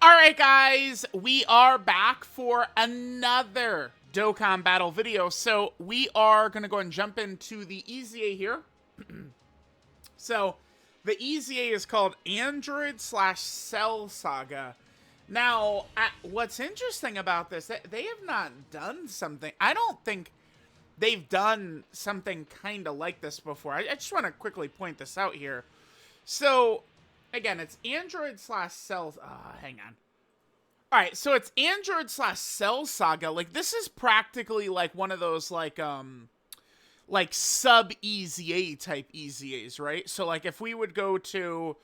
Alright guys, we are back for another Dokkan battle video. So we are going to go and jump into the EZA here. So the EZA is called Android/Cell Saga. Now, what's interesting about this, they have not done something. I don't think they've done something kind of like this before. I just want to quickly point this out here. So, again, it's Android/Cell... hang on. Alright, so it's Android/Cell Saga. Like, this is practically like one of those, like sub-EZA type EZAs, right? So, like, if we would go to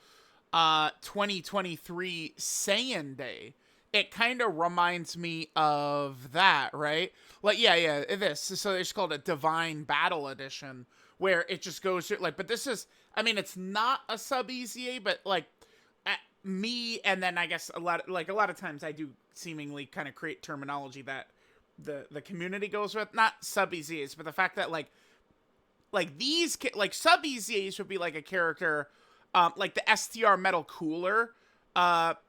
2023 Saiyan Day, it kind of reminds me of that, right? Like, yeah, this. So it's called a Divine Battle Edition, where it just goes through, like, but this is, I mean, it's not a sub-EZA, but, like, me, and then I guess a lot of times I do seemingly kind of create terminology that the community goes with, not sub-EZAs, but the fact that, like these, like, sub-EZAs would be like a character, like the STR Metal Cooler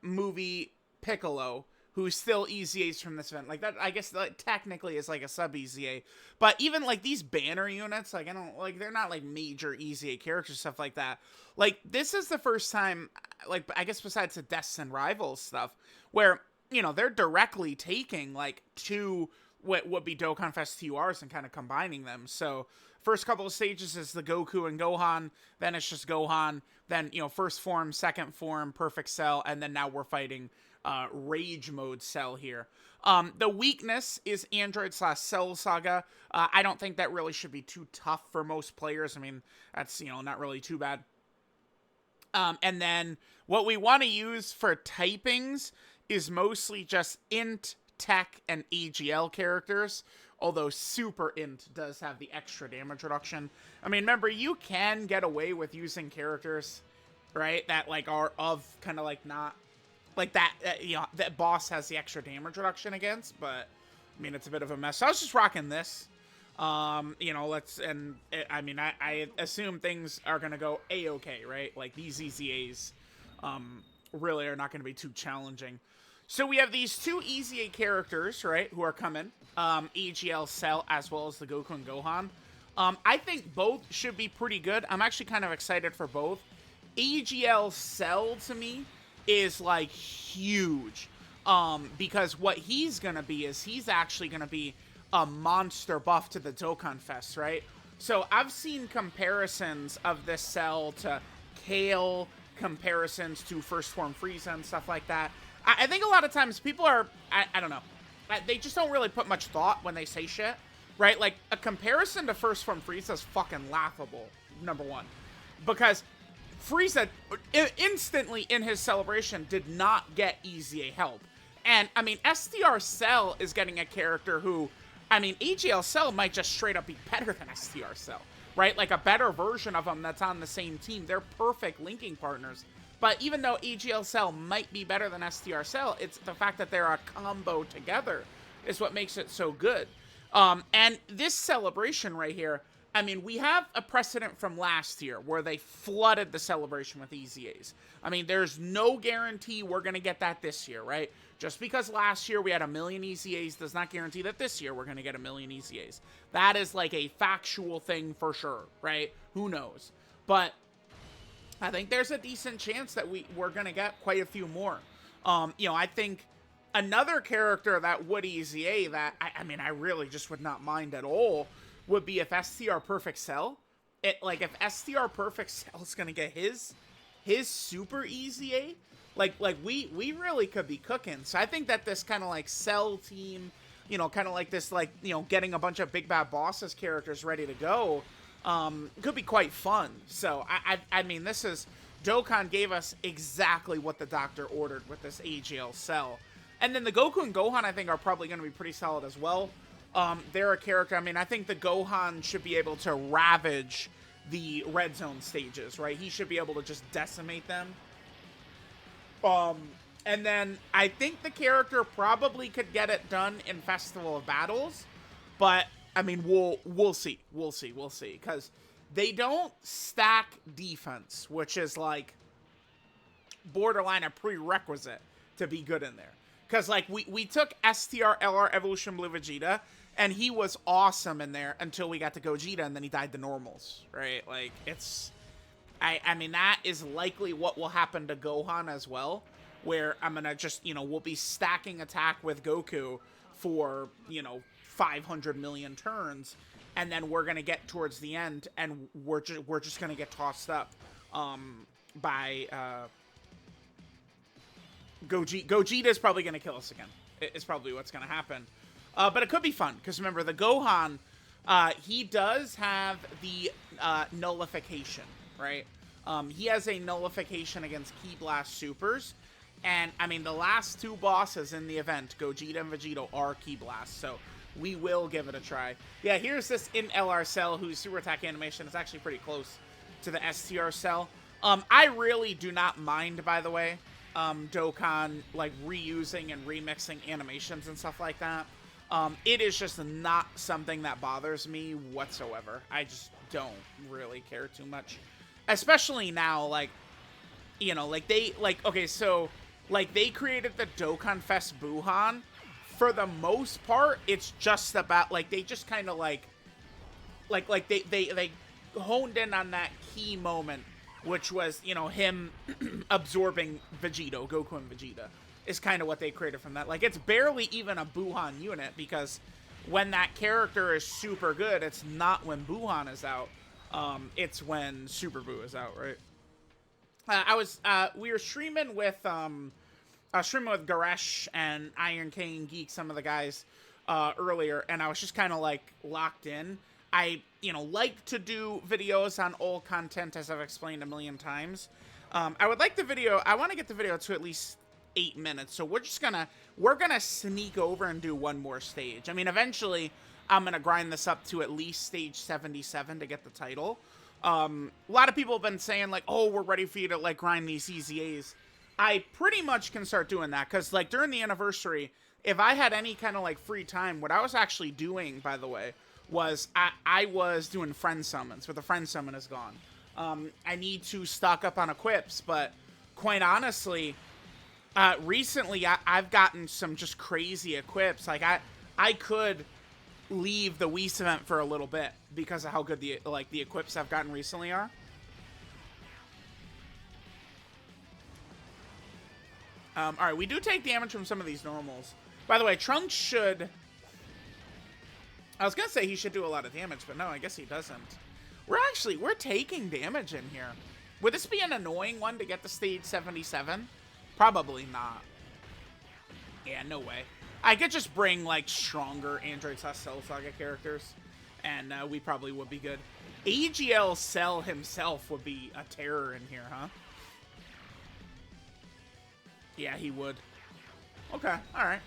movie Piccolo, who's still EZAs from this event. Like, that, I guess, that technically is like a sub-EZA. But even, like, these banner units, like, I don't, like, they're not, like, major EZA characters, stuff like that. Like, this is the first time, like, I guess besides the Deaths and Rivals stuff, where, you know, they're directly taking, like, two what would be Dokkan Fest TURs and kind of combining them. So, first couple of stages is the Goku and Gohan, then it's just Gohan, then, you know, first form, second form, Perfect Cell, and then now we're fighting Rage Mode Cell here. The weakness is Android/Cell Saga. I don't think that really should be too tough for most players. I mean, that's, you know, not really too bad. And then what we want to use for typings is mostly just Int, Tech, and AGL characters. Although Super Int does have the extra damage reduction. I mean, remember, you can get away with using characters, right, that, like, are of kind of, like, not... like that, you know, that boss has the extra damage reduction against, but, I mean, it's a bit of a mess. So I was just rocking this. You know, I mean, I assume things are going to go A-okay, right? Like, these EZAs, really are not going to be too challenging. So we have these two EZA characters, right, who are coming. AGL Cell, as well as the Goku and Gohan. I think both should be pretty good. I'm actually kind of excited for both. AGL Cell, to me, is, like, huge, because what he's gonna be is he's actually gonna be a monster buff to the Dokkan Fest, right? So I've seen comparisons of this cell to Kale, comparisons to First Form Frieza and stuff like that. I think a lot of times people are, I don't know, they just don't really put much thought when they say shit, right? Like, a comparison to First Form Frieza is fucking laughable, number one, because Frieza, instantly in his celebration, did not get EZA help. And, I mean, STR Cell is getting a character who, I mean, AGL Cell might just straight up be better than STR Cell, right? Like, a better version of them that's on the same team. They're perfect linking partners. But even though AGL Cell might be better than STR Cell, it's the fact that they're a combo together is what makes it so good. And this celebration right here, I mean, we have a precedent from last year where they flooded the celebration with EZAs. I mean, there's no guarantee we're going to get that this year, right? Just because last year we had 1 million EZAs does not guarantee that this year we're going to get 1 million EZAs. That is like a factual thing for sure, right? Who knows? But I think there's a decent chance that we're going to get quite a few more. You know, I think another character that would EZA that, I mean, I really just would not mind at all would be if STR Perfect Cell. Like, if STR Perfect Cell is gonna get his super EZA, like we really could be cooking. So I think that this kind of like Cell team, you know, kind of like this, like, you know, getting a bunch of big bad bosses characters ready to go, could be quite fun. So I mean, this is, Dokkan gave us exactly what the doctor ordered with this AGL Cell. And then the Goku and Gohan, I think, are probably going to be pretty solid as well. They're a character, I mean, I think the Gohan should be able to ravage the red zone stages, right? He should be able to just decimate them. And then I think the character probably could get it done in Festival of Battles, but, I mean, we'll see, because they don't stack defense, which is, like, borderline a prerequisite to be good in there. Because, like, we took STR LR Evolution Blue Vegeta, and he was awesome in there until we got to Gogeta, and then he died to normals, right? Like, it's... I mean, that is likely what will happen to Gohan as well, where I'm going to just, you know, we'll be stacking attack with Goku for, you know, 500 million turns, and then we're going to get towards the end, and we're just going to get tossed up by Gogeta. Gogeta is probably going to kill us again. It's probably what's going to happen. But it could be fun, because remember, the Gohan, he does have the nullification, right? He has a nullification against Ki Blast Supers. And, I mean, the last two bosses in the event, Gogeta and Vegito, are Ki Blast. So, we will give it a try. Yeah, here's this in LR Cell, whose super attack animation is actually pretty close to the STR Cell. I really do not mind, by the way, Dokkan, like, reusing and remixing animations and stuff like that. It is just not something that bothers me whatsoever. I just don't really care too much. Especially now, like, you know, like, they, like, okay, so, like, they created the Dokkan Fest Buhan. For the most part, it's just about, like, they just kind of, like, they honed in on that key moment, which was, you know, him absorbing Vegito, Goku and Vegeta, is kind of what they created from that. Like, it's barely even a Buhan unit, because when that character is super good, it's not when Buhan is out. It's when Super Buu is out, right? We were streaming with, Garesh and Iron King Geek, some of the guys, earlier, and I was just kind of, like, locked in. I, you know, like to do videos on old content, as I've explained a million times. I would like the video, I want to get the video to at least 8 minutes, so we're gonna sneak over and do one more stage. I mean, eventually, I'm gonna grind this up to at least stage 77 to get the title. A lot of people have been saying, like, oh, we're ready for you to, like, grind these EZAs. I pretty much can start doing that, because, like, during the anniversary, if I had any kind of, like, free time, what I was actually doing, by the way, was I was doing friend summons, but the friend summon is gone. I need to stock up on equips, but quite honestly, recently I've gotten some just crazy equips. Like, I could leave the Whis event for a little bit because of how good the equips I've gotten recently are. Alright, we do take damage from some of these normals. By the way, Trunks should... I was gonna say he should do a lot of damage, but no, I guess he doesn't. We're taking damage in here. Would this be an annoying one to get to stage 77? Probably not. Yeah, no way. I could just bring, like, stronger Android Cell Saga characters, and we probably would be good. AGL Cell himself would be a terror in here, huh? Yeah, he would. Okay, alright.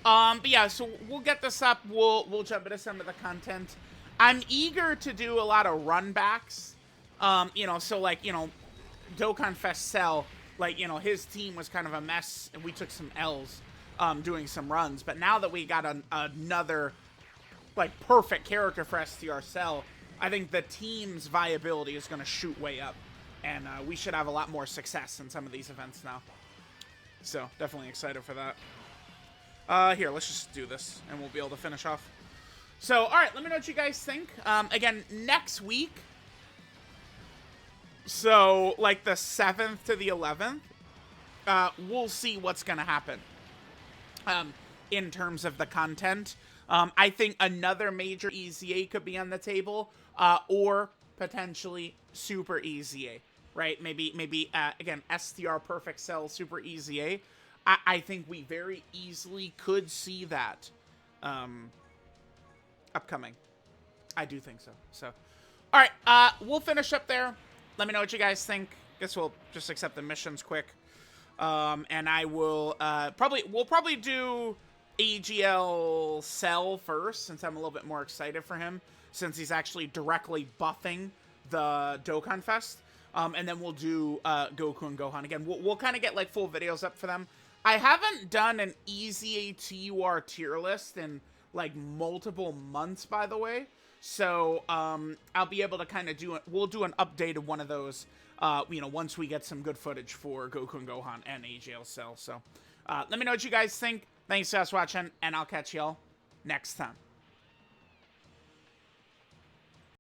But yeah, so we'll get this up. We'll jump into some of the content. I'm eager to do a lot of runbacks. You know, so, like, you know, Dokkan Fest Cell, like, you know, his team was kind of a mess, and we took some L's doing some runs. But now that we got another, like, perfect character for STR Cell, I think the team's viability is going to shoot way up. And we should have a lot more success in some of these events now. So, definitely excited for that. Here, let's just do this, and we'll be able to finish off. So, alright, let me know what you guys think. Again, next week, so, like, the 7th to the 11th, we'll see what's gonna happen, in terms of the content. I think another major EZA could be on the table, or potentially Super EZA. Right, maybe again, STR Perfect Cell Super EZA. I think we very easily could see that upcoming. I do think so. So, all right, we'll finish up there. Let me know what you guys think. Guess we'll just accept the missions quick, and I will we'll probably do AGL Cell first, since I'm a little bit more excited for him, since he's actually directly buffing the Dokkan Fest. And then we'll do Goku and Gohan again. We'll kind of get, like, full videos up for them. I haven't done an EZA TUR tier list in, like, multiple months, by the way. So I'll be able to kind of do it. We'll do an update of one of those, you know, once we get some good footage for Goku and Gohan and AGL Cell. So Let me know what you guys think. Thanks guys for watching, and I'll catch y'all next time.